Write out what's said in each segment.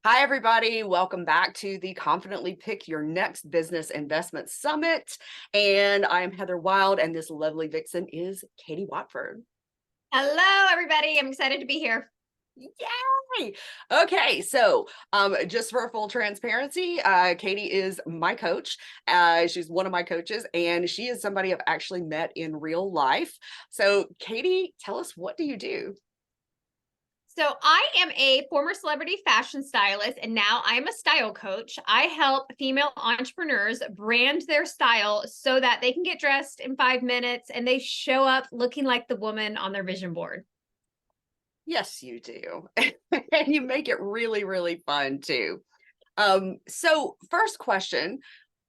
Hi, everybody. Welcome back to the Confidently Pick Your Next Business Investment Summit. And I am Heather Wild, and this lovely vixen is Katie Watford. Hello, everybody. I'm excited to be here. Yay! Okay, so just for full transparency, Katie is my coach. She's one of my coaches, and she is somebody I've actually met in real life. So, Katie, tell us, what do you do? So, I am a former celebrity fashion stylist, and now I am a style coach. I help female entrepreneurs brand their style so that they can get dressed in 5 minutes and they show up looking like the woman on their vision board. Yes, you do. And you make it really, really fun too. So first question,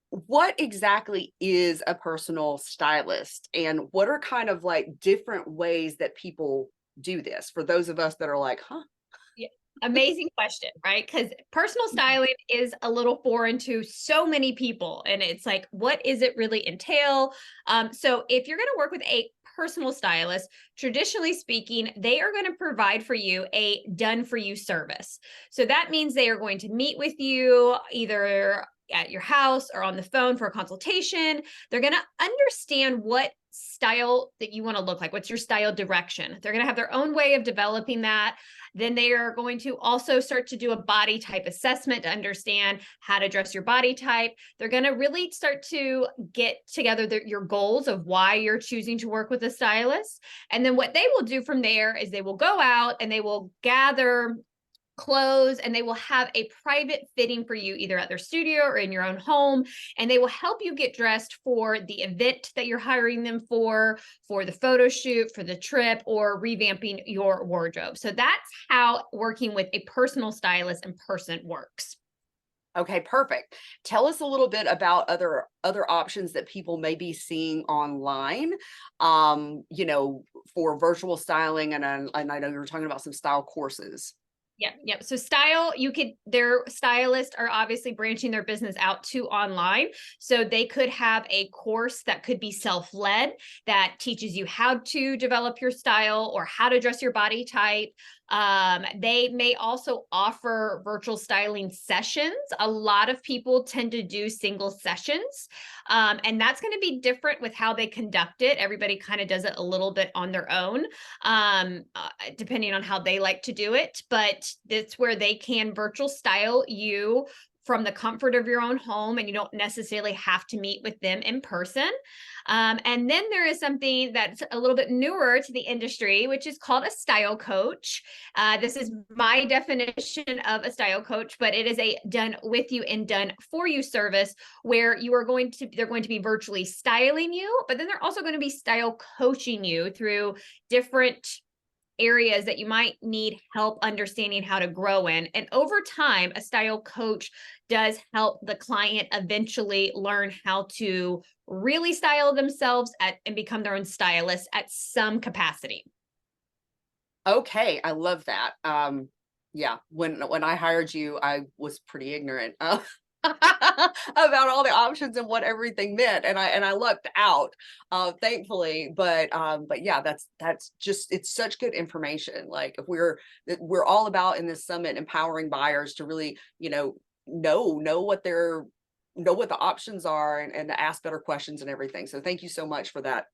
what exactly is a personal stylist, and what are kind of like different ways that people do this for those of us that are like, huh? Yeah. Amazing question, right? Because personal styling is a little foreign to so many people. And it's like, what is it really entail? So if you're going to work with a personal stylist, traditionally speaking, they are going to provide for you a done for you service. So that means they are going to meet with you either at your house or on the phone for a consultation. They're going to understand what style that you want to look like. What's your style direction? They're going to have their own way of developing that. Then they are going to also start to do a body type assessment to understand how to dress your body type. They're going to really start to get together your goals of why you're choosing to work with a stylist. And then what they will do from there is they will go out and they will gather clothes and they will have a private fitting for you either at their studio or in your own home, and they will help you get dressed for the event that you're hiring them for the photo shoot, for the trip, or revamping your wardrobe. So that's how working with a personal stylist in person works. Okay, perfect. Tell us a little bit about other options that people may be seeing online, for virtual styling, and I know you were talking about some style courses. Yep. So their stylists are obviously branching their business out to online. So they could have a course that could be self-led that teaches you how to develop your style or how to dress your body type. They may also offer virtual styling sessions. A lot of people tend to do single sessions. And that's going to be different with how they conduct it. Everybody kind of does it a little bit on their own, depending on how they like to do it. But that's where they can virtual style you from the comfort of your own home, and you don't necessarily have to meet with them in person. And then there is something that's a little bit newer to the industry, which is called a style coach. This is my definition of a style coach, but it is a done with you and done for you service where they're going to be virtually styling you, but then they're also going to be style coaching you through different areas that you might need help understanding how to grow in. And over time, a style coach does help the client eventually learn how to really style themselves and become their own stylist at some capacity. Okay, I love that. Yeah, when I hired you, I was pretty ignorant about all the options and what everything meant, and I lucked out, thankfully. But yeah, that's just it's such good information. Like if we're all about in this summit empowering buyers to really, know what their know what the options are, and to ask better questions and everything. So thank you so much for that.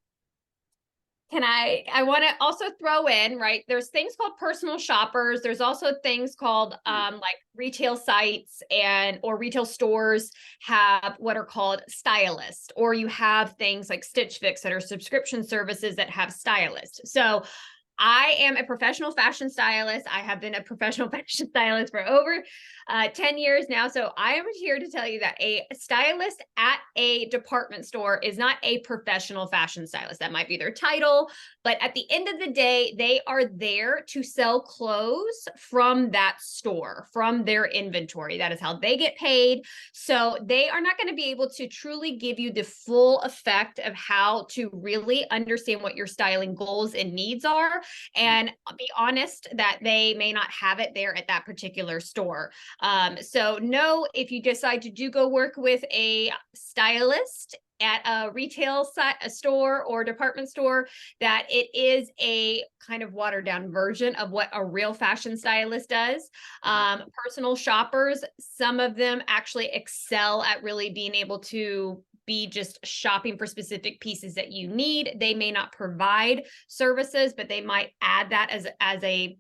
I want to also throw in, right, there's things called personal shoppers. There's also things called like retail sites or retail stores have what are called stylists, or you have things like Stitch Fix that are subscription services that have stylists. So I am a professional fashion stylist. I have been a professional fashion stylist for over 10 years now. So I am here to tell you that a stylist at a department store is not a professional fashion stylist. That might be their title, but at the end of the day, they are there to sell clothes from that store, from their inventory. That is how they get paid. So they are not going to be able to truly give you the full effect of how to really understand what your styling goals and needs are, and I'll be honest that they may not have it there at that particular store. So no, if you decide to do go work with a stylist, at a retail site, a store or department store, that it is a kind of watered down version of what a real fashion stylist does. Personal shoppers, some of them actually excel at really being able to be just shopping for specific pieces that you need. They may not provide services, but they might add that as a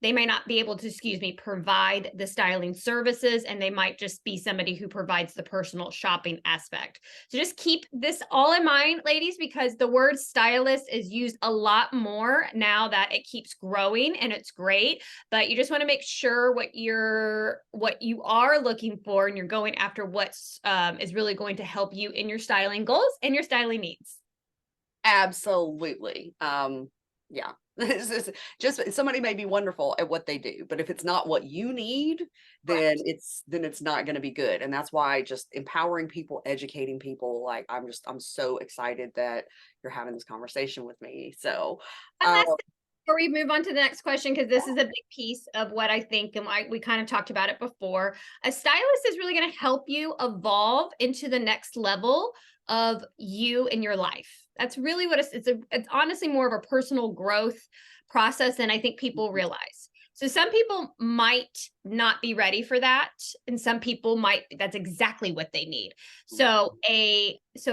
they may not be able to, provide the styling services, and they might just be somebody who provides the personal shopping aspect. So just keep this all in mind, ladies, because the word stylist is used a lot more now that it keeps growing, and it's great. But you just want to make sure what you are looking for, and you're going after what is really going to help you in your styling goals and your styling needs. Absolutely. Yeah. Just somebody may be wonderful at what they do, but if it's not what you need, then Correct. it's not going to be good. And that's why just empowering people, educating people, like I'm so excited that you're having this conversation with me. So, One um, last thing before we move on to the next question, because this is a big piece of what I think, and we kind of talked about it before. A stylist is really going to help you evolve into the next level of you in your life. That's really what it's honestly more of a personal growth process than I think people realize. So some people might not be ready for that, and some people might, that's exactly what they need. So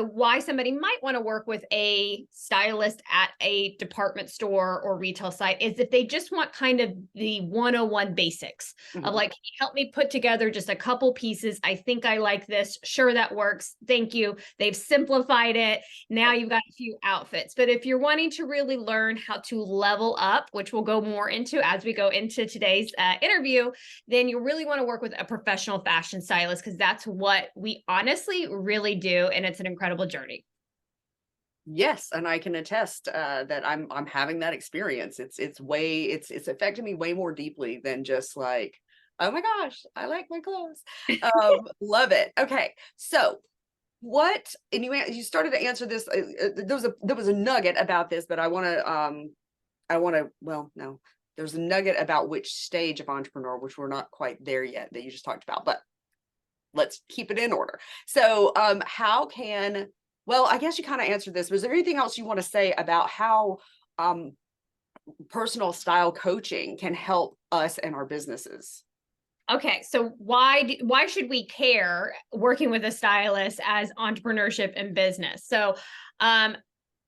why somebody might want to work with a stylist at a department store or retail site is if they just want kind of the 101 basics of mhm. like, can you help me put together just a couple pieces? I think I like this. Sure, that works. Thank you. They've simplified it. Now you've got a few outfits. But if you're wanting to really learn how to level up, which we'll go more into as we go into today's interview, then you really want to work with a professional fashion stylist, because that's what we honestly really do. And it's an incredible journey. Yes, and I can attest that I'm having that experience. It's affected me way more deeply than just like, oh my gosh, I like my clothes. Love it. Okay, so what? And you started to answer this. There was a nugget about this, but I want to. Well, no, there's a nugget about which stage of entrepreneur, which we're not quite there yet, that you just talked about, but let's keep it in order. So, how can, well, I guess you kind of answered this, but is there anything else you want to say about how um, personal style coaching can help us and our businesses? Okay, so why should we care working with a stylist as entrepreneurship and business? So, um,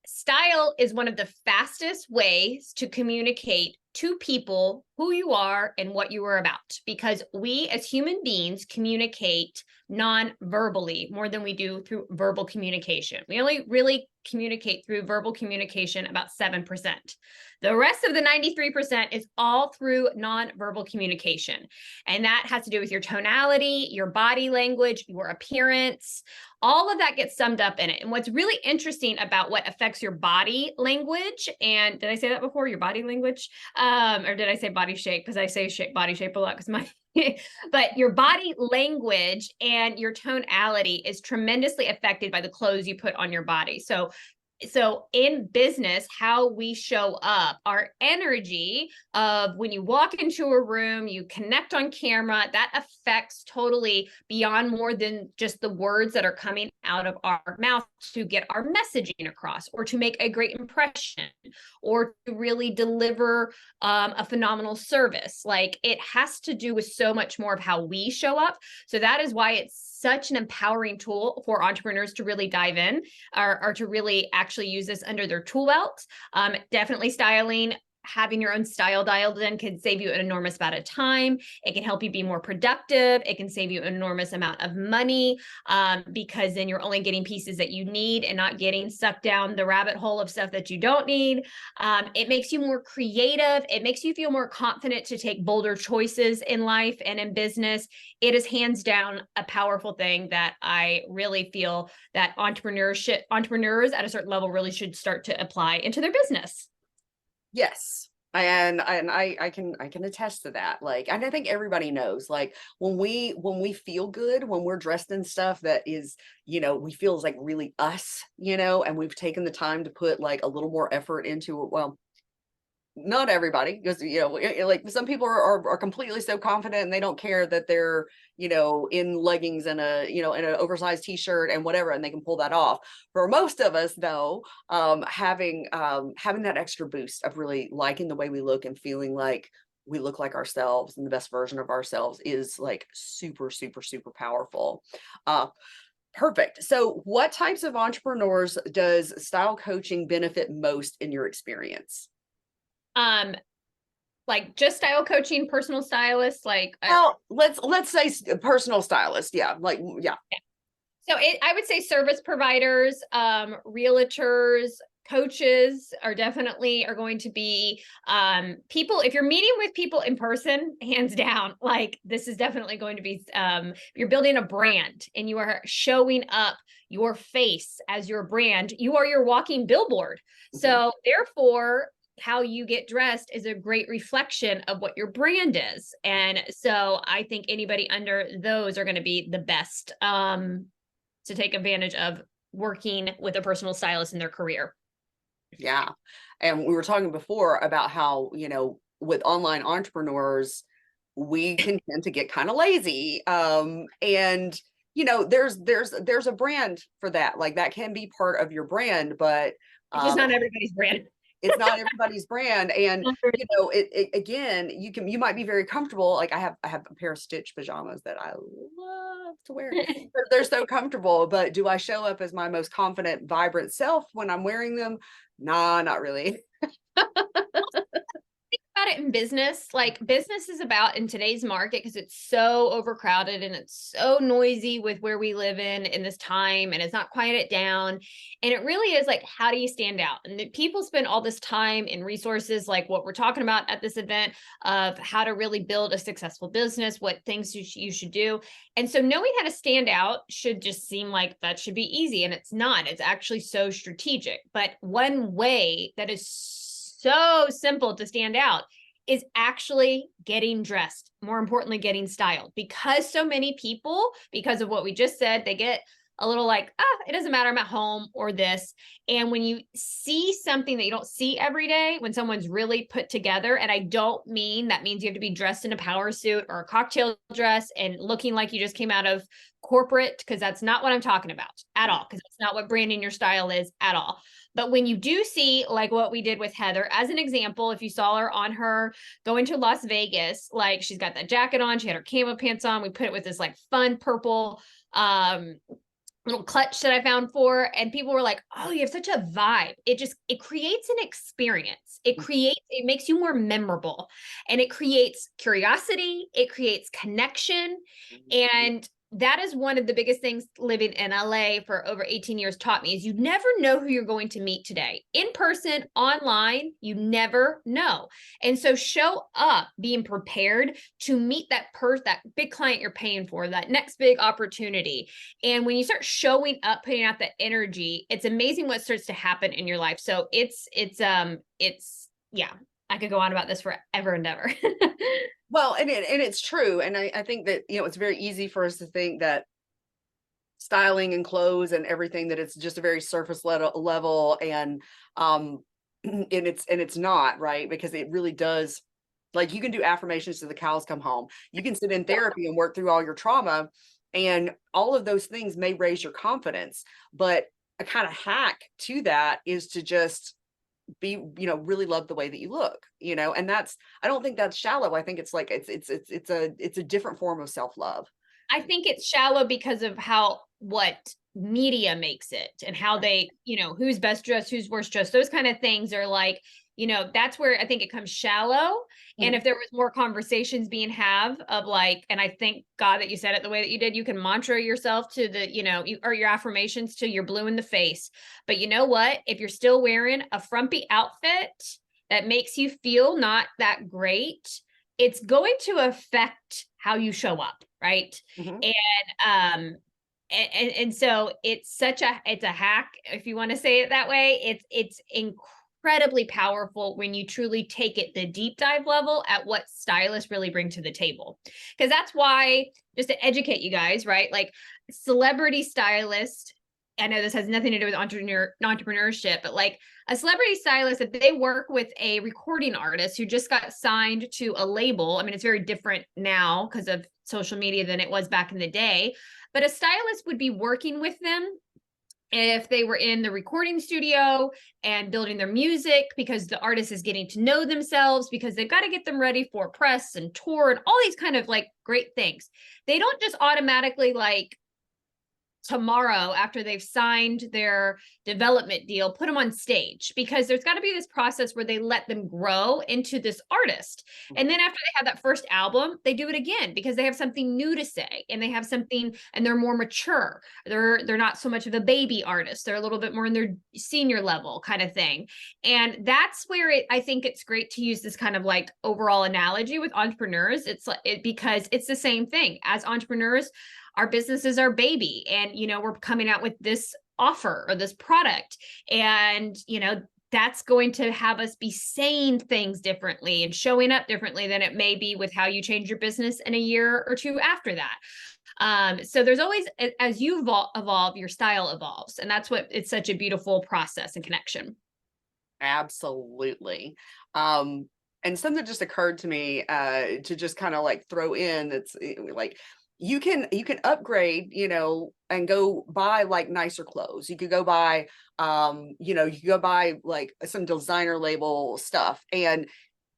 style is one of the fastest ways to communicate to people who you are and what you are about, because we as human beings communicate non-verbally more than we do through verbal communication. We only really communicate through verbal communication about 7%. The rest of the 93% is all through non-verbal communication. And that has to do with your tonality, your body language, your appearance. All of that gets summed up in it. And what's really interesting about what affects your body language, and did I say that before? Your body language? Or did I say body shape? Because I say body shape a lot because my but your body language and your tonality is tremendously affected by the clothes you put on your body. So in business, how we show up, our energy of when you walk into a room, you connect on camera, that affects totally beyond more than just the words that are coming out of our mouth to get our messaging across, or to make a great impression, or to really deliver a phenomenal service. Like, it has to do with so much more of how we show up. So that is why it's such an empowering tool for entrepreneurs to really dive in, or to really actually use this under their tool belt. Definitely styling, having your own style dialed in can save you an enormous amount of time. It can help you be more productive. It can save you an enormous amount of money, because then you're only getting pieces that you need and not getting sucked down the rabbit hole of stuff that you don't need. It makes you more creative. It makes you feel more confident to take bolder choices in life and in business. It is hands down a powerful thing that I really feel that entrepreneurs at a certain level really should start to apply into their business. Yes. And I can attest to that. Like, and I think everybody knows, like, when we feel good, when we're dressed in stuff that is, we feel is like really us, and we've taken the time to put like a little more effort into it. Well, not everybody, because like some people are completely so confident and they don't care that they're in leggings and in an oversized t-shirt and whatever, and they can pull that off. For most of us though, having that extra boost of really liking the way we look and feeling like we look like ourselves and the best version of ourselves is like super, super, super powerful. Perfect. So what types of entrepreneurs does style coaching benefit most in your experience? Um, like just style coaching, personal stylist, Well, let's say personal stylist. Yeah, like yeah. I would say service providers, realtors, coaches are definitely are going to be people. If you're meeting with people in person, hands down, like this is definitely going to be you're building a brand and you are showing up your face as your brand. You are your walking billboard. So therefore, how you get dressed is a great reflection of what your brand is. And so I think anybody under those are going to be the best to take advantage of working with a personal stylist in their career. Yeah. And we were talking before about how, with online entrepreneurs, we can tend to get kind of lazy. And there's a brand for that. Like that can be part of your brand, but It's just um not everybody's brand. it's not everybody's brand. And it again, you might be very comfortable. Like I have a pair of Stitch pajamas that I love to wear. They're so comfortable, but do I show up as my most confident, vibrant self when I'm wearing them? Nah, not really. About it in business, like business is about in today's market because it's so overcrowded and it's so noisy with where we live in this time, and it's not quiet it down. And it really is like, how do you stand out? And people spend all this time and resources like what we're talking about at this event of how to really build a successful business, what things you should do. And so knowing how to stand out should just seem like that should be easy, and it's not. It's actually so strategic. But one way that is so simple to stand out is actually getting dressed, more importantly getting styled, because so many people, because of what we just said, they get a little like, it doesn't matter, I'm at home or this. And when you see something that you don't see every day, when someone's really put together, and I don't mean that means you have to be dressed in a power suit or a cocktail dress and looking like you just came out of corporate, because that's not what I'm talking about at all, because that's not what branding your style is at all. But when you do see like what we did with Heather, as an example, if you saw her on her going to Las Vegas, like she's got that jacket on, she had her camo pants on, we put it with this like fun purple little clutch that I found for, and people were like, oh, you have such a vibe. It creates an experience. It makes you more memorable, and it creates curiosity. It creates connection. And that is one of the biggest things living in LA for over 18 years taught me, is you never know who you're going to meet today. In person, online, you never know. And so show up being prepared to meet that big client you're paying for, that next big opportunity. And when you start showing up, putting out the energy, it's amazing what starts to happen in your life. So it's yeah, I could go on about this forever and ever. Well, and it's true. And I think that, it's very easy for us to think that styling and clothes and everything, that it's just a very surface level, and it's not, right? Because it really does, like, you can do affirmations till the cows come home. You can sit in therapy and work through all your trauma, and all of those things may raise your confidence. But a kind of hack to that is to just be, really love the way that you look, and I don't think that's shallow. I think it's like it's a different form of self-love. I think it's shallow because of what media makes it, and how they, who's best dressed, who's worst dressed. Those kind of things are like, that's where I think it comes shallow. And if there was more conversations being have of like, and I thank God that you said it the way that you did, you can mantra yourself to the, or your affirmations to your blue in the face. But you know what? If you're still wearing a frumpy outfit that makes you feel not that great, it's going to affect how you show up, right? Mhm. And so it's a hack, if you want to say it that way. It's incredibly powerful when you truly take it the deep dive level at what stylists really bring to the table. Because that's why, just to educate you guys, right? Like Celebrity Stylist I know this has nothing to do with entrepreneurship, but like a celebrity stylist, if they work with a recording artist who just got signed to a label, I mean, it's very different now because of social media than it was back in the day, but a stylist would be working with them if they were in the recording studio and building their music, because the artist is getting to know themselves, because they've got to get them ready for press and tour and all these kind of like great things. They don't just automatically like tomorrow, after they've signed their development deal, put them on stage, because there's got to be this process where they let them grow into this artist. And then after they have that first album, they do it again because they have something new to say, and they have something, and they're more mature. They're not so much of a baby artist. They're a little bit more in their senior level kind of thing. And that's where I think it's great to use this kind of like overall analogy with entrepreneurs. It's like because it's the same thing. As entrepreneurs, our business is our baby, and we're coming out with this offer or this product, and that's going to have us be saying things differently and showing up differently than it may be with how you change your business in a year or two after that. So there's always, as you evolve, your style evolves, and that's what it's such a beautiful process and connection. Absolutely. And something just occurred to me to just kind of like throw in, that's like, you can upgrade, and go buy like nicer clothes. You could go buy, you could go buy like some designer label stuff, and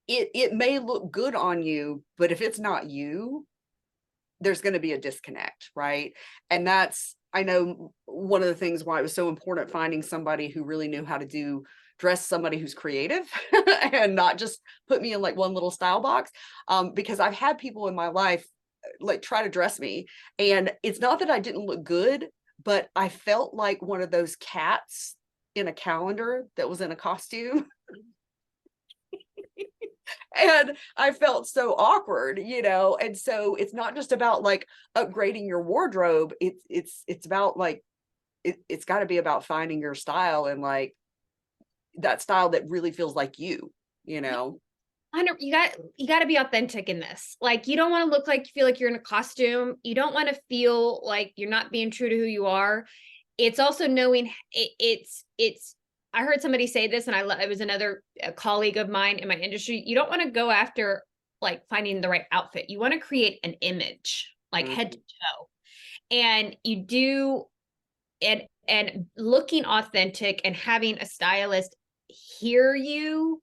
it may look good on you, but if it's not you, there's going to be a disconnect, right? And that's, I know, one of the things why it was so important finding somebody who really knew how to dress somebody who's creative and not just put me in like one little style box. Because I've had people in my life like try to dress me, and it's not that I didn't look good, but I felt like one of those cats in a calendar that was in a costume. And I felt so awkward, and so it's not just about like upgrading your wardrobe. It's about like it's got to be about finding your style, and like that style that really feels like you know. You got to be authentic in this. Like, you don't want to look like you feel like you're in a costume. You don't want to feel like you're not being true to who you are. It's also knowing it's I heard somebody say this, and it was another colleague of mine in my industry. You don't want to go after like finding the right outfit. You want to create an image, like head to toe. And you do, and looking authentic and having a stylist hear you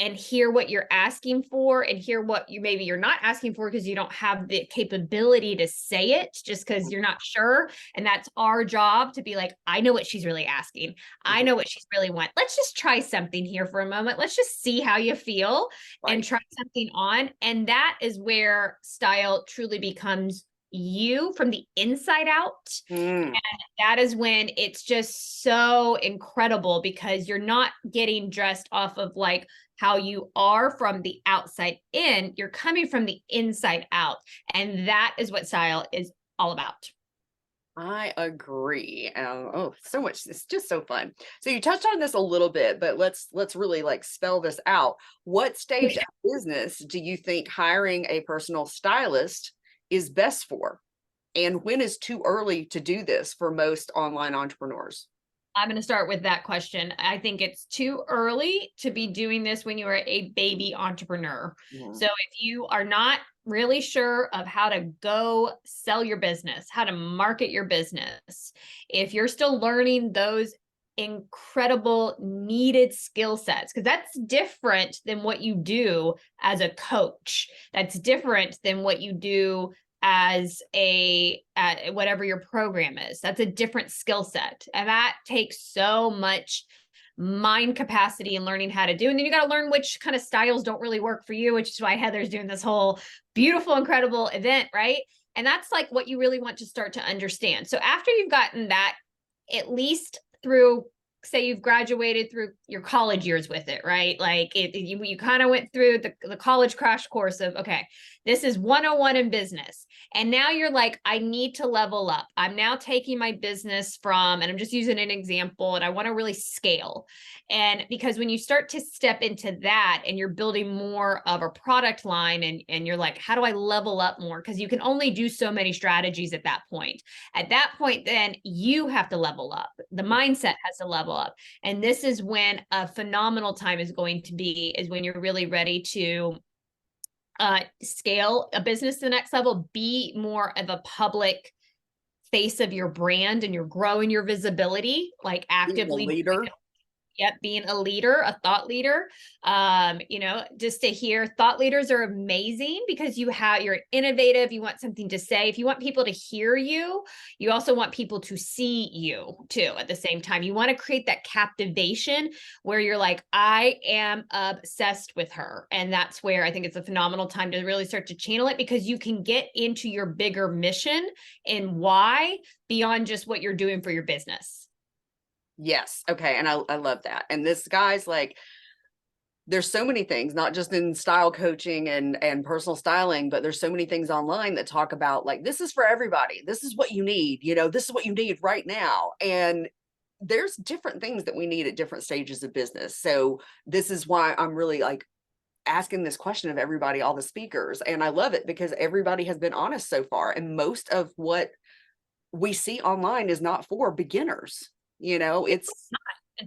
and hear what you're asking for, and hear what maybe you're not asking for because you don't have the capability to say it, just because you're not sure. And that's our job, to be like, I know what she's really asking. I know what she's really want. Let's just try something here for a moment. Let's just see how you feel, right, and try something on. And that is where style truly becomes you from the inside out. And that is when it's just so incredible, because you're not getting dressed off of like how you are from the outside in. You're coming from the inside out. And that is what style is all about. I agree. Oh, so much. It's just so fun. So you touched on this a little bit, but let's really like spell this out. What stage of business do you think hiring a personal stylist is best for? And when is too early to do this for most online entrepreneurs? I'm going to start with that question. I think it's too early to be doing this when you are a baby entrepreneur. So if you are not really sure of how to go sell your business, how to market your business, if you're still learning those incredible needed skill sets, because that's different than what you do as a coach. That's different than what you do as whatever your program is. That's a different skill set, and that takes so much mind capacity and learning how to do. And then you got to learn which kind of styles don't really work for you, which is why Heather's doing this whole beautiful, incredible event, right? And that's like what you really want to start to understand. So after you've gotten that, at least through say you've graduated through your college years with it, right? Like you kind of went through the college crash course of, okay, this is 101 in business. And now you're like, I need to level up. I'm now taking my business from, and I'm just using an example, and I want to really scale. And because when you start to step into that and you're building more of a product line, and you're like, how do I level up more? Because you can only do so many strategies at that point. At that point, then you have to level up. The mindset has to level up. And this is when a phenomenal time is going to be, is when you're really ready to scale a business to the next level, be more of a public face of your brand, and you're growing your visibility, like Being a actively. leader. Yep, being a leader, a thought leader. Just to hear, thought leaders are amazing because you're innovative. You want something to say. If you want people to hear you, you also want people to see you too at the same time. You want to create that captivation where you're like, I am obsessed with her. And that's where I think it's a phenomenal time to really start to channel it, because you can get into your bigger mission and why beyond just what you're doing for your business. Yes. Okay. And I love that. And this guy's like, there's so many things, not just in style coaching and personal styling, but there's so many things online that talk about like, this is for everybody. This is what you need, this is what you need right now. And there's different things that we need at different stages of business. So this is why I'm really like asking this question of everybody, all the speakers. And I love it because everybody has been honest so far. And most of what we see online is not for beginners. It's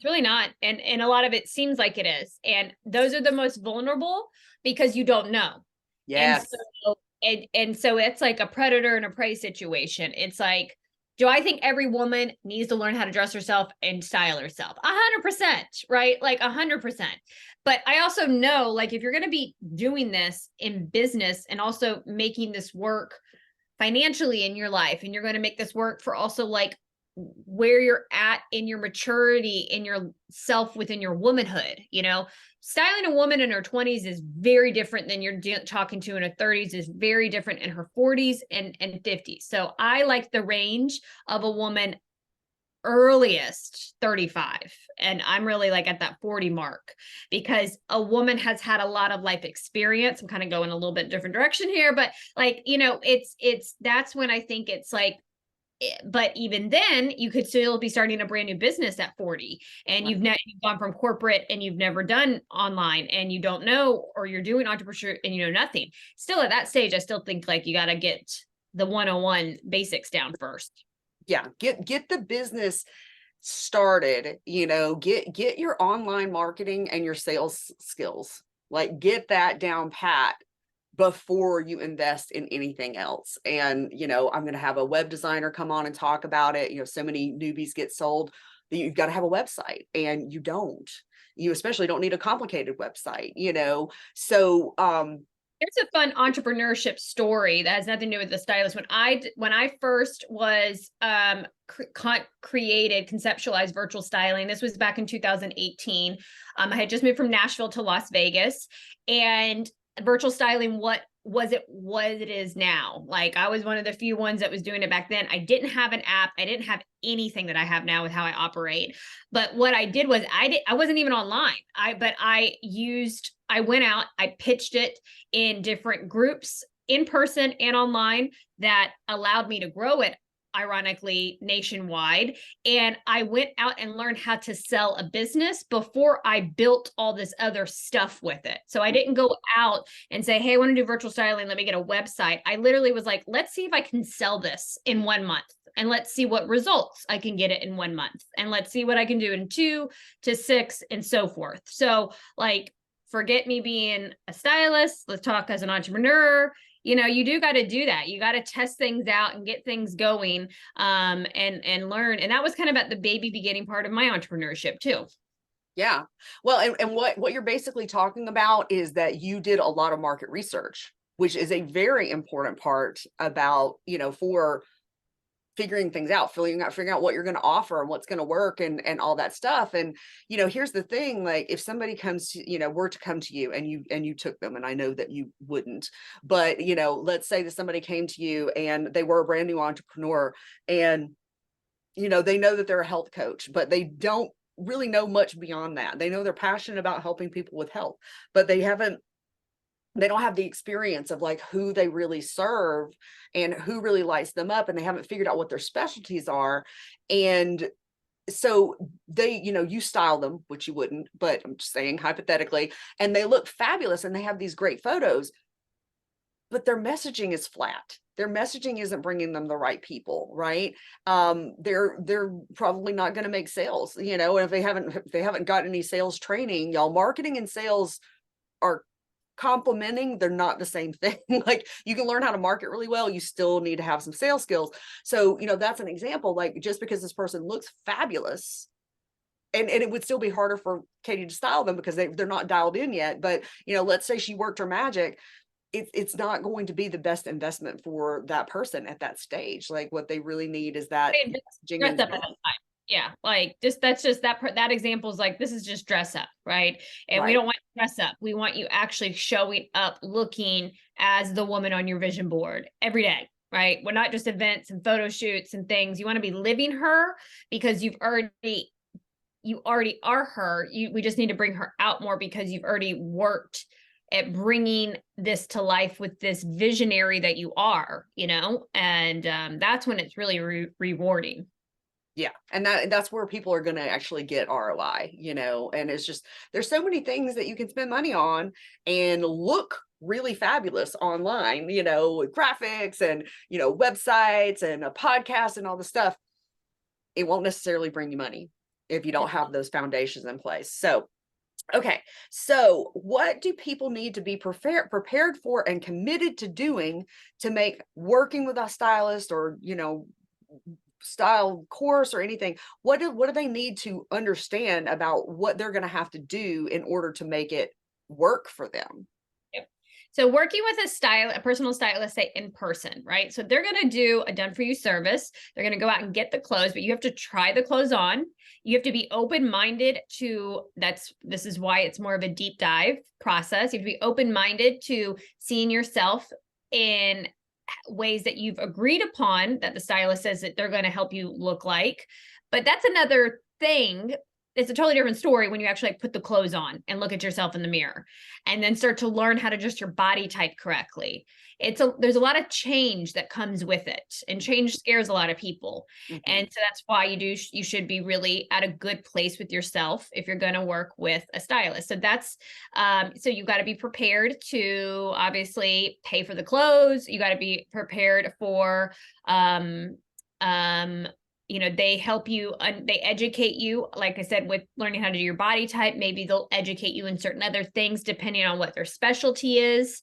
really not. And a lot of it seems like it is. And those are the most vulnerable because you don't know. And Yes. so and so it's like a predator and a prey situation. It's like, do I think every woman needs to learn how to dress herself and style herself? 100%, right? Like 100%. But I also know, like, if you're going to be doing this in business and also making this work financially in your life, and you're going to make this work for also like where you're at in your maturity, in your self, within your womanhood, styling a woman in her 20s is very different than you're talking to in her 30s, is very different in her 40s and 50s. So I like the range of a woman earliest 35, and I'm really like at that 40 mark, because a woman has had a lot of life experience. I'm kind of going a little bit different direction here, but like, it's that's when I think it's like, but even then you could still be starting a brand new business at 40, and you've gone from corporate and you've never done online, and you don't know, or you're doing entrepreneurship and you know nothing. Still at that stage, I still think like you got to get the 101 basics down first. Yeah. Get the business started, get your online marketing and your sales skills, like get that down pat before you invest in anything else. And, I'm going to have a web designer come on and talk about it. So many newbies get sold that you've got to have a website, and you especially don't need a complicated website, so, There's a fun entrepreneurship story that has nothing to do with the stylist. When I first was conceptualized virtual styling, this was back in 2018. I had just moved from Nashville to Las Vegas, and virtual styling, what it is now. Like, I was one of the few ones that was doing it back then. I didn't have an app. I didn't have anything that I have now with how I operate. But what I did was I wasn't even online. I went out, I pitched it in different groups, in person and online, that allowed me to grow it, ironically, nationwide. And I went out and learned how to sell a business before I built all this other stuff with it. So I didn't go out and say, hey, I want to do virtual styling, let me get a website. I literally was like, let's see if I can sell this in 1 month. And let's see what results I can get it in 1 month. And let's see what I can do in 2 to 6 and so forth. So like, forget me being a stylist. Let's talk as an entrepreneur. You do got to do that. You got to test things out and get things going, and learn. And that was kind of at the baby beginning part of my entrepreneurship too. Yeah. Well, and what you're basically talking about is that you did a lot of market research, which is a very important part about, for figuring things out, figuring out what you're going to offer and what's going to work and all that stuff. And, here's the thing, like if somebody comes to, were to come to you and you took them, and I know that you wouldn't, but, let's say that somebody came to you and they were a brand new entrepreneur, and, they know that they're a health coach, but they don't really know much beyond that. They know they're passionate about helping people with health, but they don't have the experience of like who they really serve and who really lights them up, and they haven't figured out what their specialties are. And so they, you style them, which you wouldn't, but I'm just saying hypothetically, and they look fabulous and they have these great photos, but their messaging is flat. Their messaging isn't bringing them the right people, right? They're probably not going to make sales, and if they haven't gotten any sales training, y'all, marketing and sales are complementing, they're not the same thing. Like, you can learn how to market really well, you still need to have some sales skills. So that's an example. Like, just because this person looks fabulous, and it would still be harder for Katie to style them because they're not dialed in yet, but let's say she worked her magic, it's not going to be the best investment for that person at that stage. Like, what they really need is that Dress up at that time. Yeah, like that's just that example is like, this is just dress up, right? And we don't want you to dress up. We want you actually showing up looking as the woman on your vision board every day, right? We're not just events and photo shoots and things. You want to be living her, because you already are her. We just need to bring her out more, because you've already worked at bringing this to life with this visionary that you are, and that's when it's really rewarding. Yeah. And that's where people are going to actually get ROI, and it's just, there's so many things that you can spend money on and look really fabulous online, with graphics and, websites and a podcast and all the stuff. It won't necessarily bring you money if you don't have those foundations in place. So, okay. So what do people need to be prepared for and committed to doing to make working with a stylist, or, style course or anything? What do they need to understand about what they're going to have to do in order to make it work for them? Yep. So working with a personal stylist, say in person, right? So they're going to do a done for you service. They're going to go out and get the clothes, but you have to try the clothes on. You have to be open-minded to, this is why it's more of a deep dive process. You have to be open-minded to seeing yourself in ways that you've agreed upon, that the stylist says that they're going to help you look like. But that's another thing. It's a totally different story when you actually put the clothes on and look at yourself in the mirror and then start to learn how to adjust your body type correctly. There's a lot of change that comes with it, and change scares a lot of people. Mm-hmm. And so that's why you should be really at a good place with yourself if you're going to work with a stylist. So that's, so you got to be prepared to obviously pay for the clothes. You got to be prepared for, they help you, they educate you, like I said, with learning how to do your body type. Maybe they'll educate you in certain other things depending on what their specialty is.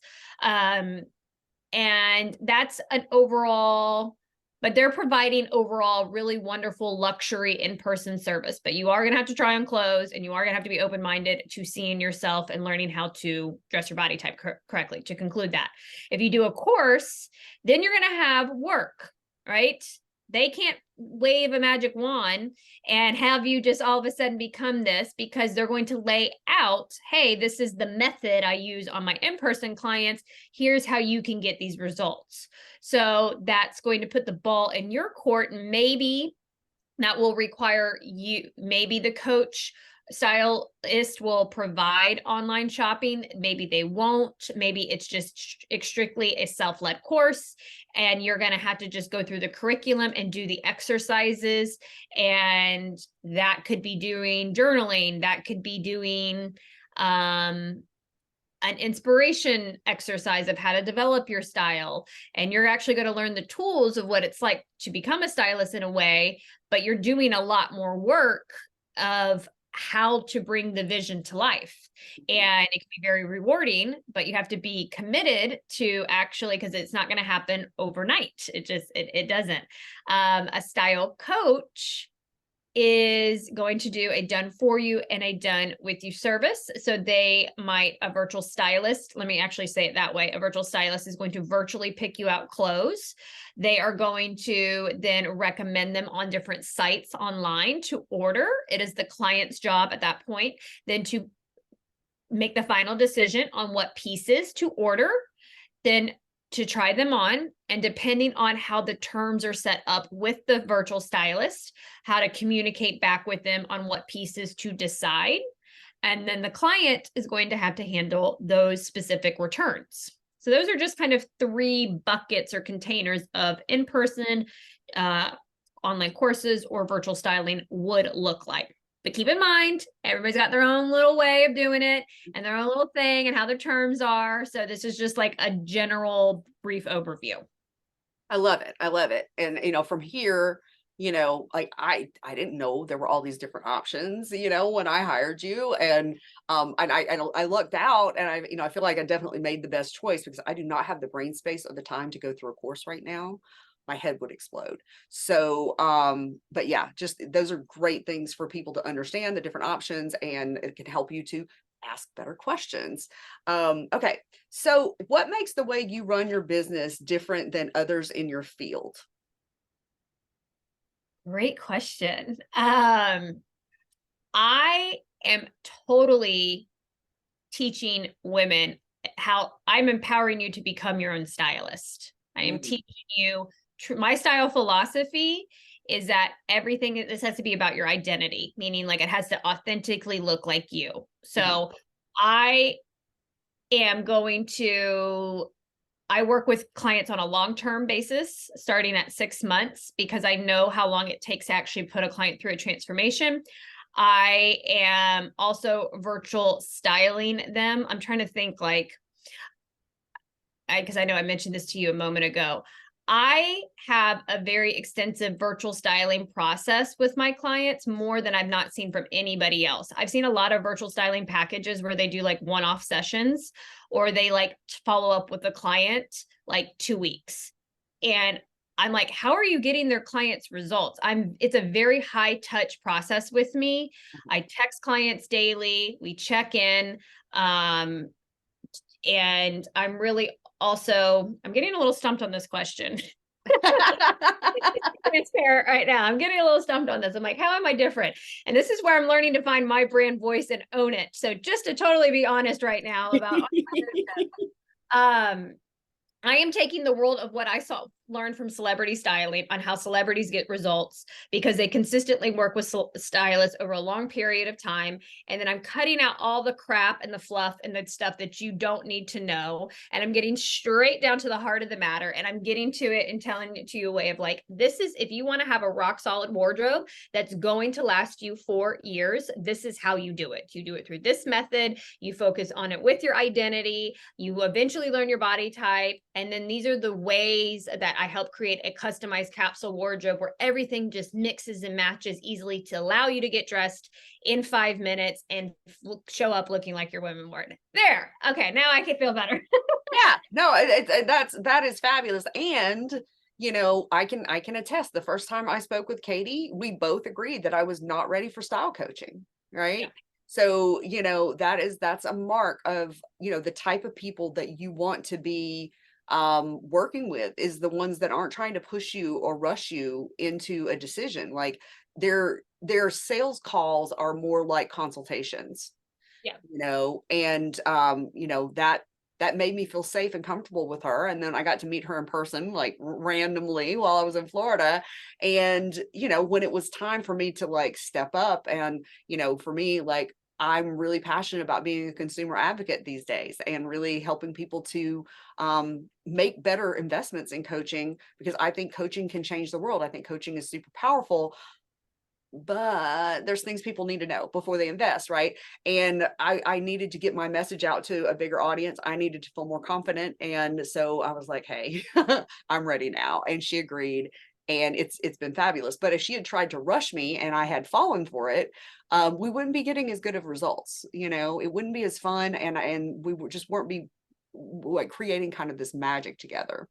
And that's an overall, but they're providing overall really wonderful luxury in-person service. But you are going to have to try on clothes, and you are going to have to be open-minded to seeing yourself and learning how to dress your body type correctly, to conclude that. If you do a course, then you're going to have work, right? They can't wave a magic wand and have you just all of a sudden become this, because they're going to lay out, hey, this is the method I use on my in-person clients. Here's how you can get these results. So that's going to put the ball in your court. And maybe that will require you, maybe the coach stylist will provide online shopping. Maybe they won't. Maybe it's just strictly a self-led course, and you're going to have to just go through the curriculum and do the exercises. And that could be doing journaling. That could be doing an inspiration exercise of how to develop your style. And you're actually going to learn the tools of what it's like to become a stylist in a way, but you're doing a lot more work of how to bring the vision to life. And it can be very rewarding, but you have to be committed to actually, because it's not going to happen overnight. It doesn't. A style coach is going to do a done for you and a done with you service. So a virtual stylist, let me actually say it that way. A virtual stylist is going to virtually pick you out clothes. They are going to then recommend them on different sites online to order. It is the client's job at that point then to make the final decision on what pieces to order. Then to try them on, and depending on how the terms are set up with the virtual stylist, how to communicate back with them on what pieces to decide. And then the client is going to have to handle those specific returns. So those are just kind of 3 buckets or containers of in-person, online courses, or virtual styling would look like. But keep in mind, everybody's got their own little way of doing it and their own little thing and how their terms are. So this is just like a general brief overview. I love it. I love it. And from here, like I didn't know there were all these different options, when I hired you. And I looked out, and I feel like I definitely made the best choice, because I do not have the brain space or the time to go through a course right now. My head would explode. So, but yeah, just those are great things for people to understand the different options, and it can help you to ask better questions. Okay. So what makes the way you run your business different than others in your field? Great question. I am totally teaching women how I'm empowering you to become your own stylist. I am Mhm. teaching you my style philosophy is that everything, this has to be about your identity, meaning like it has to authentically look like you. Mhm. So I am going to I work with clients on a long-term basis, starting at 6 months, because I know how long it takes to actually put a client through a transformation. I am also virtual styling them. I'm trying to think like, because I know I mentioned this to you a moment ago. I have a very extensive virtual styling process with my clients, more than I've not seen from anybody else. I've seen a lot of virtual styling packages where they do like one-off sessions, or they like follow up with the client like 2 weeks. And I'm like, how are you getting their clients results? It's a very high touch process with me. I text clients daily, we check in. And I'm getting a little stumped on this question. Transparent right now. I'm getting a little stumped on this. I'm like, how am I different? And this is where I'm learning to find my brand voice and own it. So just to totally be honest right now about um I am taking the world of what I learned from celebrity styling on how celebrities get results, because they consistently work with stylists over a long period of time. And then I'm cutting out all the crap and the fluff and the stuff that you don't need to know. And I'm getting straight down to the heart of the matter. And I'm getting to it and telling it to you a way of like, this is, if you want to have a rock solid wardrobe that's going to last you 4 years, this is how you do it. You do it through this method. You focus on it with your identity. You eventually learn your body type. And then these are the ways that I help create a customized capsule wardrobe where everything just mixes and matches easily to allow you to get dressed in 5 minutes and show up looking like your women ward. There. Okay. Now I can feel better. Yeah, no, that is fabulous. And I can attest, the first time I spoke with Katie, we both agreed that I was not ready for style coaching, Yeah. right? So, that's a mark of, the type of people that you want to be working with, is the ones that aren't trying to push you or rush you into a decision. Like their sales calls are more like consultations, Yeah. and that made me feel safe and comfortable with her. And then I got to meet her in person, like randomly while I was in Florida. And when it was time for me to like step up, and for me, like, I'm really passionate about being a consumer advocate these days, and really helping people to make better investments in coaching, because I think coaching can change the world. I think coaching is super powerful, but there's things people need to know before they invest, right? And I needed to get my message out to a bigger audience. I needed to feel more confident, and so I was like, hey, I'm ready now. And she agreed, and it's been fabulous. But if she had tried to rush me and I had fallen for it, we wouldn't be getting as good of results. It wouldn't be as fun, and we would just weren't be like creating kind of this magic together.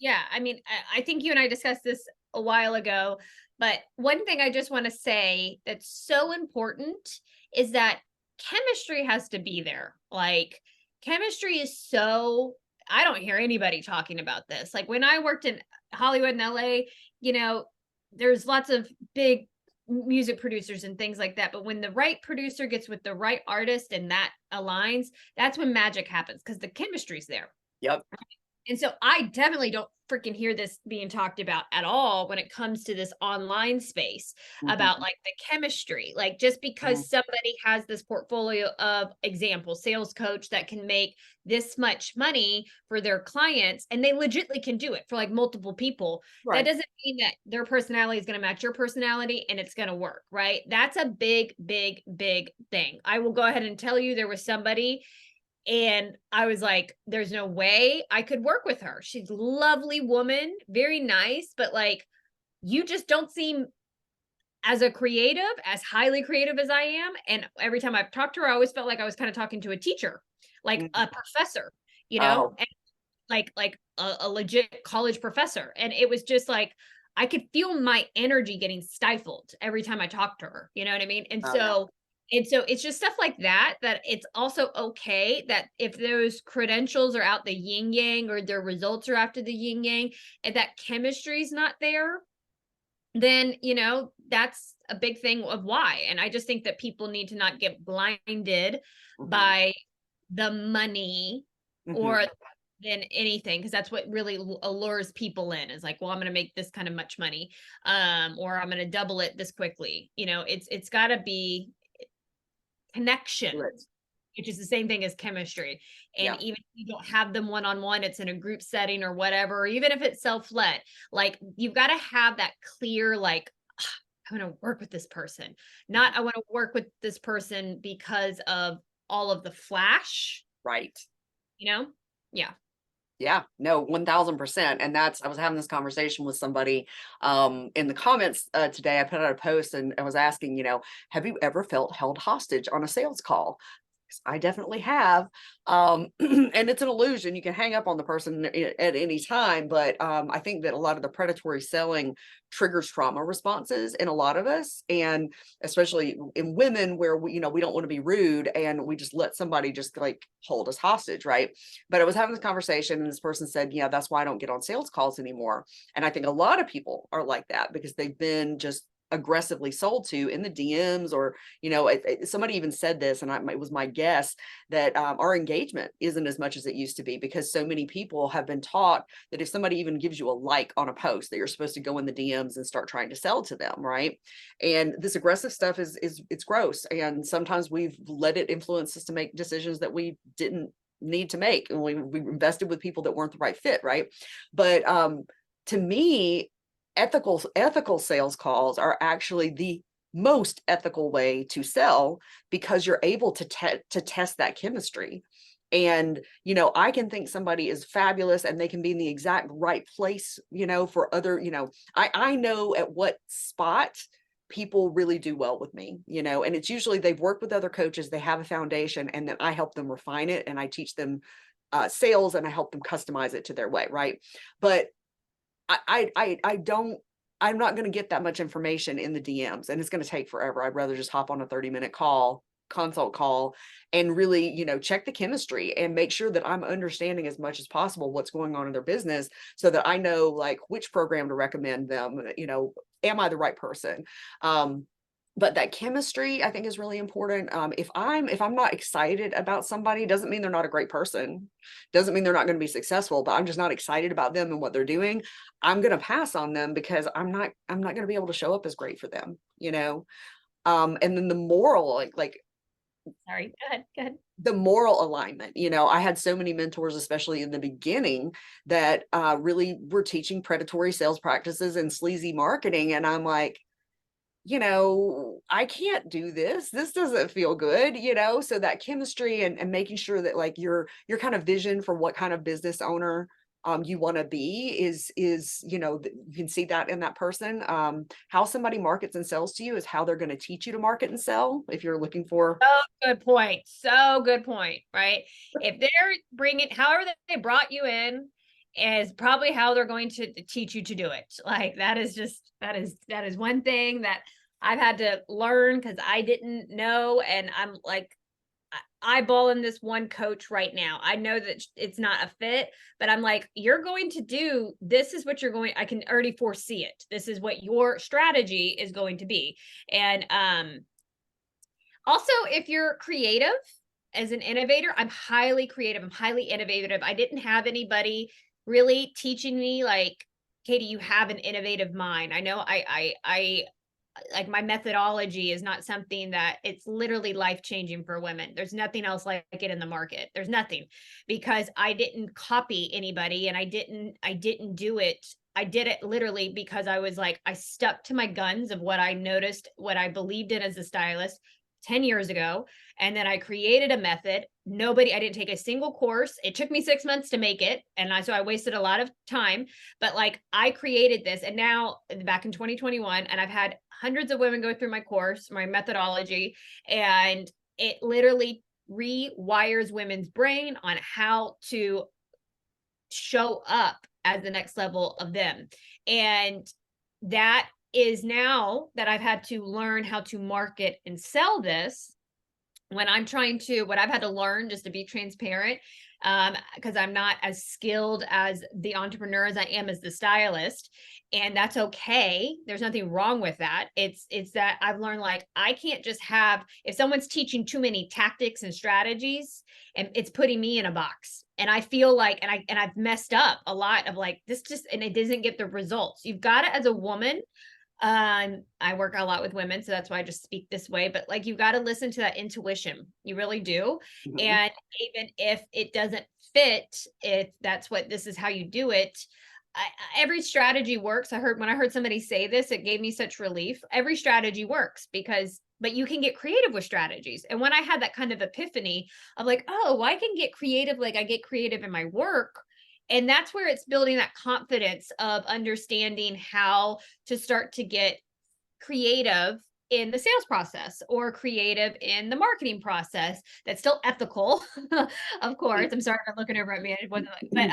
Yeah, I mean, I think you and I discussed this a while ago, but one thing I just want to say that's so important is that chemistry has to be there. Like, chemistry is so, I don't hear anybody talking about this. Like, when I worked in Hollywood and LA, you know, there's lots of big music producers and things like that. But when the right producer gets with the right artist and that aligns, that's when magic happens, because the chemistry's there. Yep. And so I definitely don't freaking hear this being talked about at all when it comes to this online space about Mhm, like the chemistry. Like just mhm. because somebody has this portfolio of example sales coach that can make this much money for their clients and they legitimately can do it for like multiple people, that Right. doesn't mean that their personality is going to match your personality and it's going to work, right? That's a big, big, big thing. I will go ahead and tell you there was somebody and I was like, there's no way I could work with her. She's a lovely woman, very nice, but like, you just don't seem as a creative, as highly creative as I am. And every time I've talked to her, I always felt like I was kind of talking to a teacher, like Mhm. a professor, Oh, and like a legit college professor. And it was just like, I could feel my energy getting stifled every time I talked to her. You know what I mean? oh, yeah. And so it's just stuff like that, that it's also okay that if those credentials are out the yin yang or their results are after the yin yang and that chemistry is not there, then, that's a big thing of why. And I just think that people need to not get blinded Mhm, by the money mhm. or than anything, because that's what really allures people in is like, well, I'm going to make this kind of much money, or I'm going to double it this quickly. It's got to be connection, Right. which is the same thing as chemistry. And Yeah. even if you don't have them one on one, it's in a group setting or whatever, or even if it's self led, like you've got to have that clear, like, I want to work with this person, not Mhm. I want to work with this person because of all of the flash, Right. you know? Yeah. Yeah, no, 1000%. And that's, I was having this conversation with somebody in the comments today. I put out a post and I was asking, have you ever felt held hostage on a sales call? 'Cause I definitely have. And it's an illusion. You can hang up on the person at any time. But I think that a lot of the predatory selling triggers trauma responses in a lot of us. And especially in women where we don't want to be rude and we just let somebody just like hold us hostage, right? But I was having this conversation and this person said, yeah, that's why I don't get on sales calls anymore. And I think a lot of people are like that because they've been just aggressively sold to in the DMs or, somebody even said this, and it was my guess that our engagement isn't as much as it used to be because so many people have been taught that if somebody even gives you a like on a post, that you're supposed to go in the DMs and start trying to sell to them, right? And this aggressive stuff is it's gross, and sometimes we've let it influence us to make decisions that we didn't need to make, and we invested with people that weren't the right fit, right? But to me, ethical sales calls are actually the most ethical way to sell because you're able to test that chemistry. And I can think somebody is fabulous and they can be in the exact right place, for other, I know at what spot people really do well with me, and it's usually they've worked with other coaches, they have a foundation, and then I help them refine it and I teach them sales and I help them customize it to their way, right? But I don't I'm not gonna get that much information in the DMs, and it's gonna take forever. I'd rather just hop on a 30-minute consult call, and really, check the chemistry and make sure that I'm understanding as much as possible what's going on in their business so that I know, like, which program to recommend them, am I the right person? Um, but that chemistry, I think, is really important. If I'm not excited about somebody, doesn't mean they're not a great person, doesn't mean they're not gonna be successful, but I'm just not excited about them and what they're doing. I'm gonna pass on them because I'm not gonna be able to show up as great for them. And then the moral, like Sorry. Go ahead. Go ahead. the moral alignment. I had so many mentors, especially in the beginning, that really were teaching predatory sales practices and sleazy marketing. And I'm like, I can't do this. This doesn't feel good. So that chemistry and making sure that like your kind of vision for what kind of business owner you want to be is you can see that in that person. How somebody markets and sells to you is how they're going to teach you to market and sell if you're looking for. So good point. So good point, right? If they're bringing, however they brought you in, is probably how they're going to teach you to do it. Like that is one thing that I've had to learn because I didn't know, and I'm like eyeballing this one coach right now. I know that it's not a fit, but I'm like, you're going to do this is what you're going. I can already foresee it. This is what your strategy is going to be, and also, if you're creative as an innovator, I'm highly creative. I'm highly innovative. I didn't have anybody really teaching me like, Katie, you have an innovative mind. I know I like my methodology is not something that it's literally life changing for women. There's nothing else like it in the market. There's nothing, because I didn't copy anybody and I didn't do it. I did it literally because I was like, I stuck to my guns of what I noticed, what I believed in as a stylist 10 years ago. And then I created a method. I didn't take a single course. It took me 6 months to make it. So I wasted a lot of time, but like I created this, and now back in 2021, and I've had hundreds of women go through my course, my methodology, and it literally rewires women's brain on how to show up as the next level of them. And that is now that I've had to learn how to market and sell this, when I'm trying to, what I've had to learn, just to be transparent, because I'm not as skilled as the entrepreneur as I am as the stylist, and that's okay. There's nothing wrong with that. It's that I've learned, like, I can't just have, if someone's teaching too many tactics and strategies, and it's putting me in a box. And I feel like, I've messed up a lot of like this, just, and it doesn't get the results. You've got to, as a woman, I work a lot with women, so that's why I just speak this way, but like, you got to listen to that intuition. You really do. Mhm. And even if it doesn't fit, if that's what, this is how you do it, every strategy works. When I heard somebody say this, it gave me such relief. Every strategy works, because, but you can get creative with strategies. And when I had that kind of epiphany of like, oh, I can get creative, like I get creative in my work. And that's where it's building that confidence of understanding how to start to get creative in the sales process, or creative in the marketing process that's still ethical. Of course, I'm sorry for looking over at me. It wasn't like,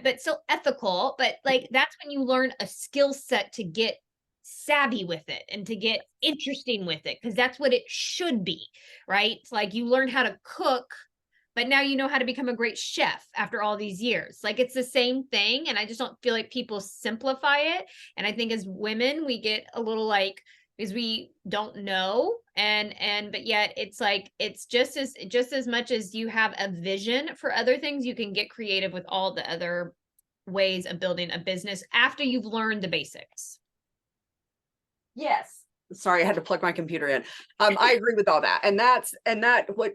but still ethical. But like, that's when you learn a skill set to get savvy with it and to get interesting with it, because that's what it should be, right? It's like you learn how to cook, but now you know how to become a great chef after all these years. Like, it's the same thing. And I just don't feel like people simplify it. And I think as women, we get a little like, because we don't know. But yet it's like, it's just as much as you have a vision for other things, you can get creative with all the other ways of building a business after you've learned the basics. Yes. Sorry, I had to plug my computer in. I agree with all that.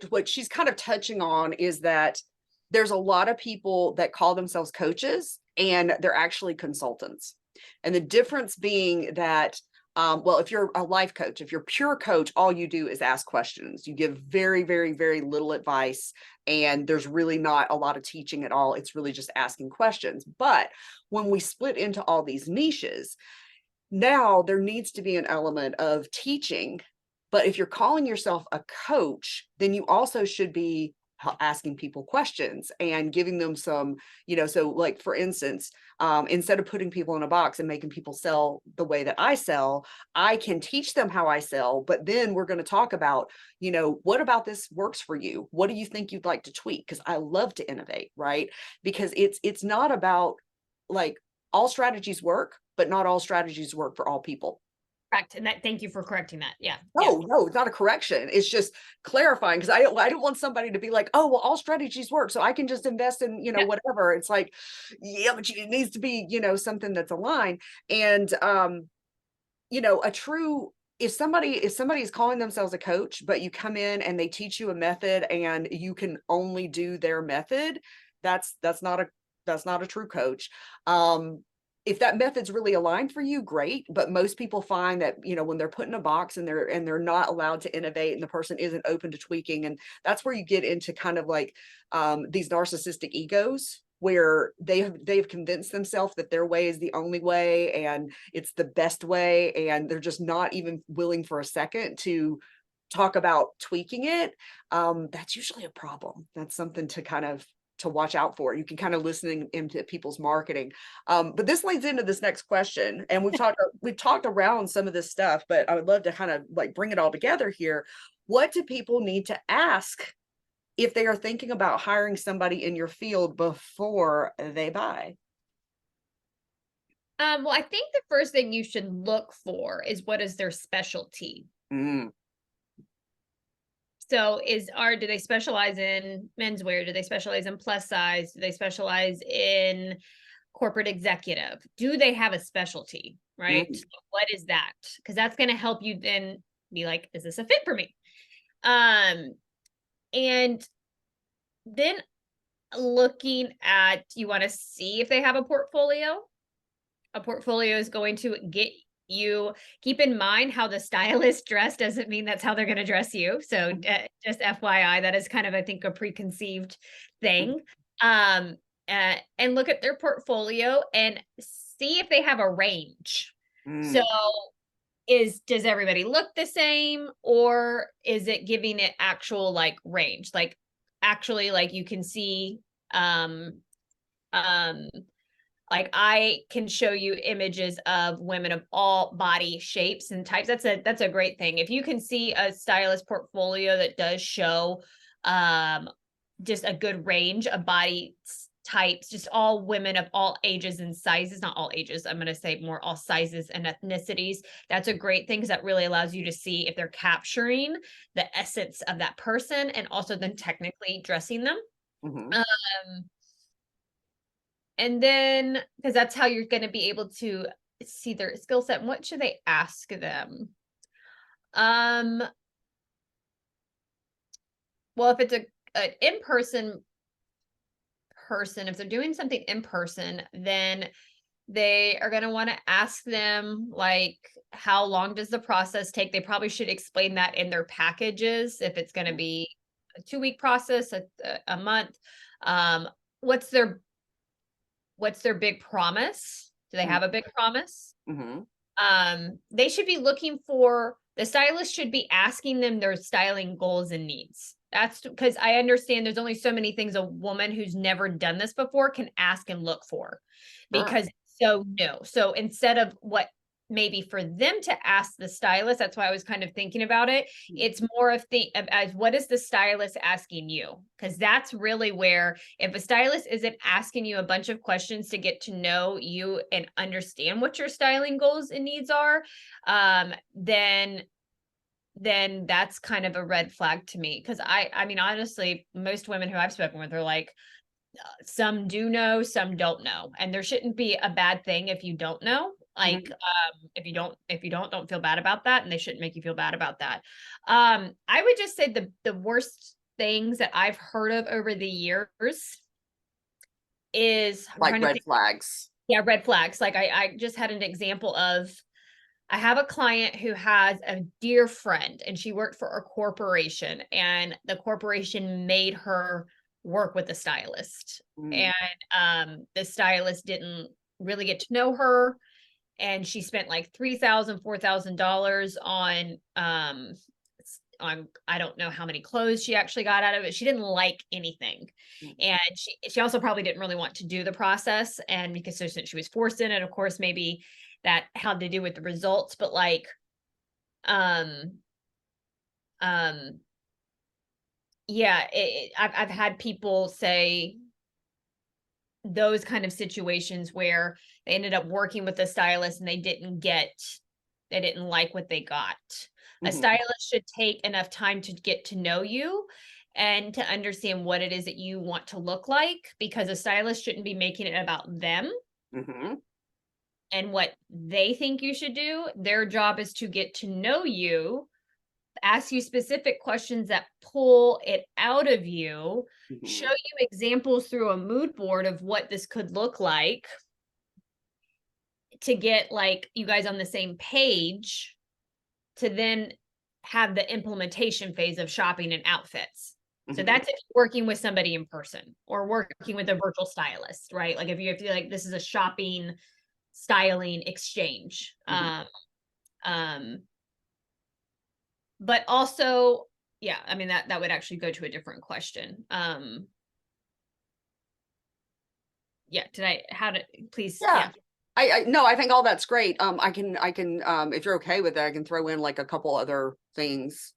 What she's kind of touching on is that there's a lot of people that call themselves coaches and they're actually consultants. And the difference being that, well, if you're a life coach, if you're pure coach, all you do is ask questions. You give very, very, very little advice, and there's really not a lot of teaching at all. It's really just asking questions. But when we split into all these niches, now there needs to be an element of teaching. But if you're calling yourself a coach, then you also should be asking people questions and giving them some, so like, for instance, instead of putting people in a box and making people sell the way that I sell, I can teach them how I sell. But then we're going to talk about, what about this works for you? What do you think you'd like to tweak? Because I love to innovate, right? Because it's not about, like, all strategies work, but not all strategies work for all people. Correct. And that, thank you for correcting that. Yeah. Yeah. No, it's not a correction. It's just clarifying, because I don't want somebody to be like, oh, well, all strategies work, so I can just invest in, Yeah. whatever. It's like, yeah, but it needs to be, something that's aligned. And a true, if somebody is calling themselves a coach, but you come in and they teach you a method and you can only do their method, that's not a true coach. If that method's really aligned for you, great. But most people find that, when they're put in a box and they're not allowed to innovate, and the person isn't open to tweaking, and that's where you get into kind of like these narcissistic egos, where they've convinced themselves that their way is the only way and it's the best way, and they're just not even willing for a second to talk about tweaking it. That's usually a problem. That's something to watch out for. You can kind of listen into people's marketing. But this leads into this next question. And we've talked around some of this stuff, but I would love to kind of like bring it all together here. What do people need to ask if they are thinking about hiring somebody in your field before they buy? Well, I think the first thing you should look for is, what is their specialty? Mm, So do they specialize in menswear? Do they specialize in plus size? Do they specialize in corporate executive? Do they have a specialty, right? Mm, What is that? Because that's going to help you then be like, is this a fit for me? Um, and then looking at, you want to see if they have a portfolio. A portfolio is going to get you, keep in mind how the stylist dress doesn't mean that's how they're going to dress you. So just FYI, that is kind of, I think, a preconceived mm, thing. Um, and look at their portfolio and see if they have a range. So mm. does everybody look the same, or is it giving it actual like range? Like actually, like you can see um um like I can show you images of women of all body shapes and types. That's a great thing. If you can see a stylist portfolio that does show just a good range of body types, just all women of all ages and sizes, not all ages, I'm going to say more all sizes and ethnicities. That's a great thing because that really allows you to see if they're capturing the essence of that person and also then technically dressing them. Mhm. Um, and then, because that's how you're going to be able to see their skill set. And what should they ask them? Um, well, if it's an in-person person, if they're doing something in person, then they are going to want to ask them like, how long does the process take? They probably should explain that in their packages. If it's going to be a 2-week process, a month, um, what's their big promise? Do they have a big promise? Mhm. They should be looking for, the stylist should be asking them their styling goals and needs. That's because I understand there's only so many things a woman who's never done this before can ask and look for Sure. because it's so new. So instead of what maybe for them to ask the stylist, that's why I was kind of thinking about it. It's more of as what is the stylist asking you? Because that's really where, if a stylist isn't asking you a bunch of questions to get to know you and understand what your styling goals and needs are, then that's kind of a red flag to me. Because I mean, honestly, most women who I've spoken with are like, some do know, some don't know, and there shouldn't be a bad thing if you don't know. Like, Mhm. if you don't feel bad about that, and they shouldn't make you feel bad about that. I would just say the worst things that I've heard of over the years is, I'm Like trying to red think. flags. Yeah, red flags. Like I just had an example of, I have a client who has a dear friend and she worked for a corporation and the corporation made her work with a stylist. Mm, And the stylist didn't really get to know her and she spent like $3,000, $4,000 on I don't know how many clothes she actually got out of it. She didn't like anything. mm, And she also probably didn't really want to do the process. And because so since she was forced in it, of course, maybe that had to do with the results. But like um um yeah, I've had people say those kind of situations where they ended up working with a stylist and they didn't like what they got. A mhm, stylist should take enough time to get to know you and to understand what it is that you want to look like, because a stylist shouldn't be making it about them mhm, and what they think you should do. Their job is to get to know you, ask you specific questions that pull it out of you, show mhm, you examples through a mood board of what this could look like to get like you guys on the same page to then have the implementation phase of shopping and outfits. So mhm, that's if you're working with somebody in person or working with a virtual stylist, right? Like if you feel like this is a shopping styling exchange. mhm. Um, but also, yeah, I mean that would actually go to a different question. Yeah, did I how to please, Yeah. yeah. I no, I think all that's great. I can, if you're okay with that, I can throw in like a couple other things,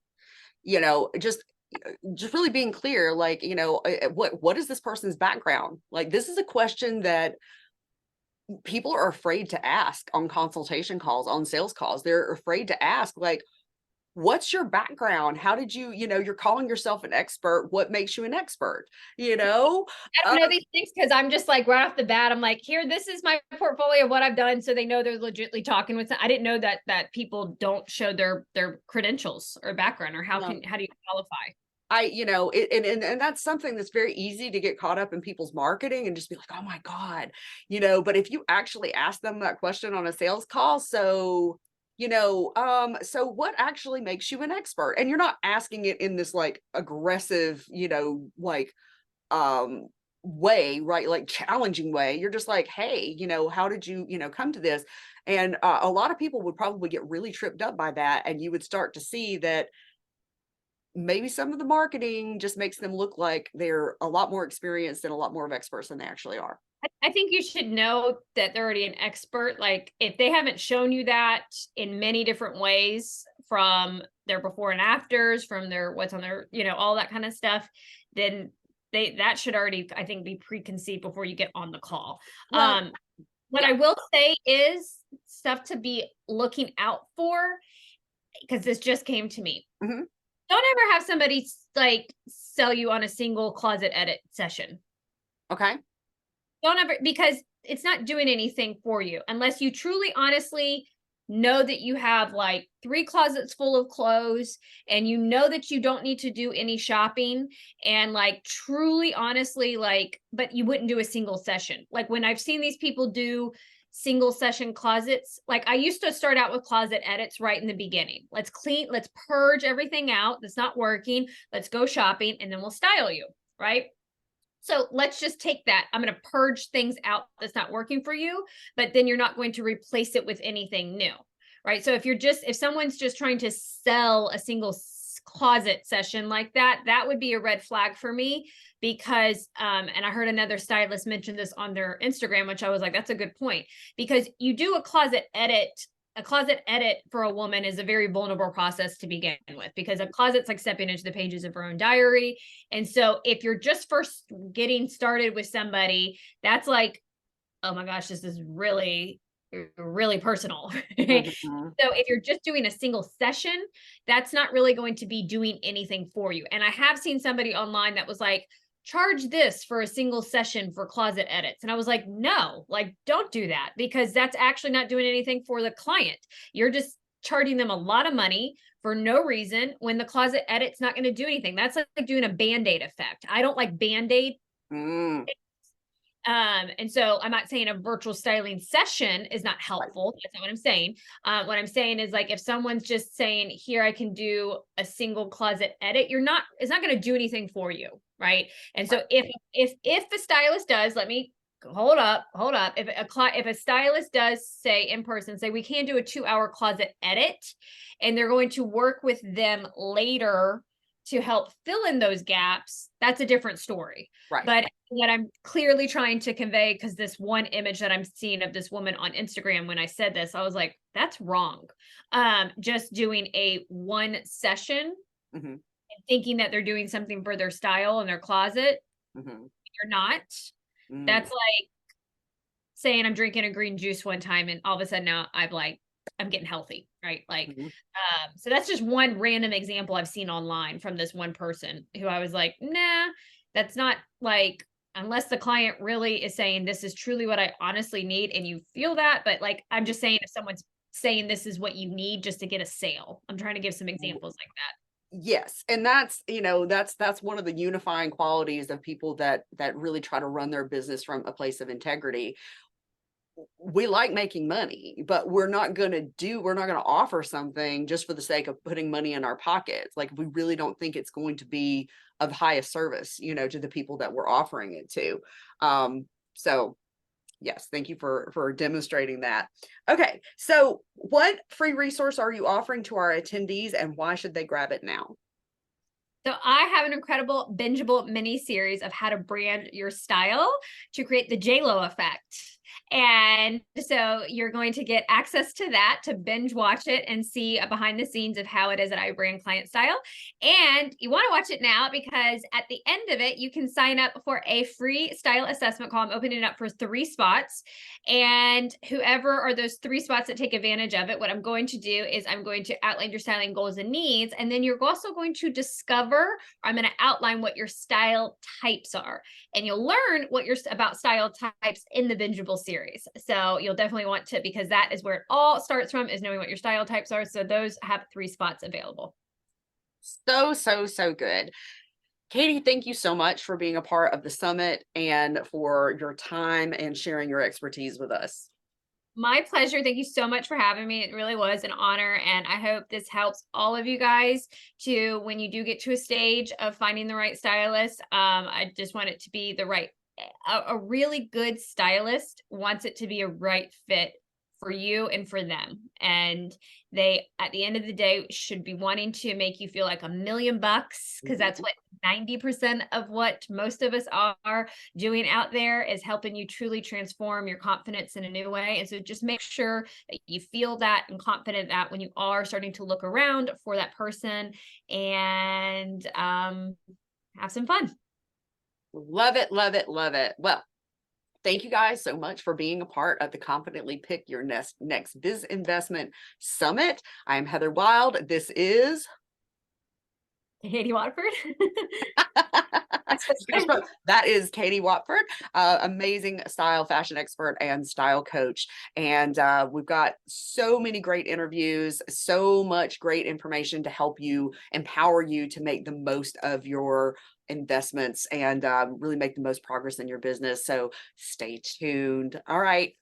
just really being clear, like, what is this person's background? Like, this is a question that people are afraid to ask on consultation calls, on sales calls. They're afraid to ask, like, what's your background? How did you, you're calling yourself an expert. What makes you an expert? You know? I Uh, don't know these things because I'm just like right off the bat, I'm like, here, this is my portfolio of what I've done. So they know they're legitimately talking with. I didn't know that people don't show their credentials or background, or how no. do you qualify? And that's something that's very easy to get caught up in people's marketing and just be like, oh my God, but if you actually ask them that question on a sales call, so what actually makes you an expert? And you're not asking it in this like aggressive, like um way, right? Like challenging way. You're just like, hey, how did you, come to this? And a lot of people would probably get really tripped up by that. And you would start to see that maybe some of the marketing just makes them look like they're a lot more experienced and a lot more of experts than they actually are. I think you should know that they're already an expert. Like if they haven't shown you that in many different ways, from their before and afters, from their what's on their, all that kind of stuff, then that should already, I think, be preconceived before you get on the call. Well, What yeah. I will say is stuff to be looking out for, because this just came to me. Hmm. Don't ever have somebody like sell you on a single closet edit session. Okay. Don't ever, because it's not doing anything for you unless you truly honestly know that you have like 3 closets full of clothes, and you know that you don't need to do any shopping, and like truly honestly, like, but you wouldn't do a single session. Like when I've seen these people do single session closets, like I used to start out with closet edits right in the beginning. Let's clean, let's purge everything out that's not working, let's go shopping, and then we'll style you, right? So let's just take that. I'm going to purge things out that's not working for you, but then you're not going to replace it with anything new, right? So if someone's just trying to sell a single closet session like that, that would be a red flag for me, because, and I heard another stylist mention this on their Instagram, which I was like, that's a good point, because you do a closet edit for a woman is a very vulnerable process to begin with, because a closet's like stepping into the pages of her own diary. And so if you're just first getting started with somebody, that's like, oh my gosh, this is really, really personal. Hmm. So if you're just doing a single session, that's not really going to be doing anything for you. And I have seen somebody online that was like, charge this for a single session for closet edits. And I was like, no, like, don't do that, because that's actually not doing anything for the client. You're just charging them a lot of money for no reason when the closet edit's not going to do anything. That's like doing a band-aid effect. I don't like band-aid. Mm, And so I'm not saying a virtual styling session is not right. helpful. That's not what I'm saying. What I'm saying is, like, if someone's just saying, here, I can do a single closet edit, it's not going to do anything for you. Right. And so Right. if the stylist does, let me hold up. If a stylist does say in person, say, we can do a 2-hour closet edit, and they're going to work with them later to help fill in those gaps, that's a different story. Right. But what I'm clearly trying to convey, because this one image that I'm seeing of this woman on Instagram, when I said this, I was like, that's wrong. Just doing a one session Hmm. and thinking that they're doing something for their style in their closet, Hmm. you're not. Mm, That's like saying I'm drinking a green juice one time, and all of a sudden now I'm getting healthy, right? Like, mhm. so that's just one random example I've seen online from this one person who I was like, nah, that's not like, unless the client really is saying this is truly what I honestly need, and you feel that. But like, I'm just saying, if someone's saying this is what you need just to get a sale, I'm trying to give some examples like that. Yes, and that's one of the unifying qualities of people that really try to run their business from a place of integrity. We like making money, but we're not going to offer something just for the sake of putting money in our pockets. Like, we really don't think it's going to be of highest service, to the people that we're offering it to. So yes, thank you for demonstrating that. Okay, so what free resource are you offering to our attendees, and why should they grab it now? So I have an incredible bingeable mini series of how to brand your style to create the JLo effect. And so you're going to get access to that to binge watch it and see a behind the scenes of how it is that I brand client style. And you want to watch it now because at the end of it, you can sign up for a free style assessment call. I'm opening it up for 3 spots. And whoever are those 3 spots that take advantage of it, what I'm going to do is I'm going to outline your styling goals and needs. And then you're also going to discover, I'm going to outline what your style types are. And you'll learn what you're about style types in the bingeable series. So you'll definitely want to, because that is where it all starts from, is knowing what your style types are. So those have 3 spots available. So good. Katie, thank you so much for being a part of the summit and for your time and sharing your expertise with us. My pleasure. Thank you so much for having me. It really was an honor. And I hope this helps all of you guys to, when you do get to a stage of finding the right stylist, I just want it to be the right, a really good stylist wants it to be a right fit for you and for them. And they, at the end of the day, should be wanting to make you feel like $1,000,000, because that's what 90% of what most of us are doing out there is helping you truly transform your confidence in a new way. And so just make sure that you feel that and confident that when you are starting to look around for that person, and have some fun. Love it, love it, love it. Well, thank you guys so much for being a part of the Confidently Pick Your Next Biz Investment Summit. I am Heather Wild. This is Katie Watford. That is Katie Watford, amazing style fashion expert and style coach. And we've got so many great interviews, so much great information to help you, empower you to make the most of your investments and really make the most progress in your business. So stay tuned. All right.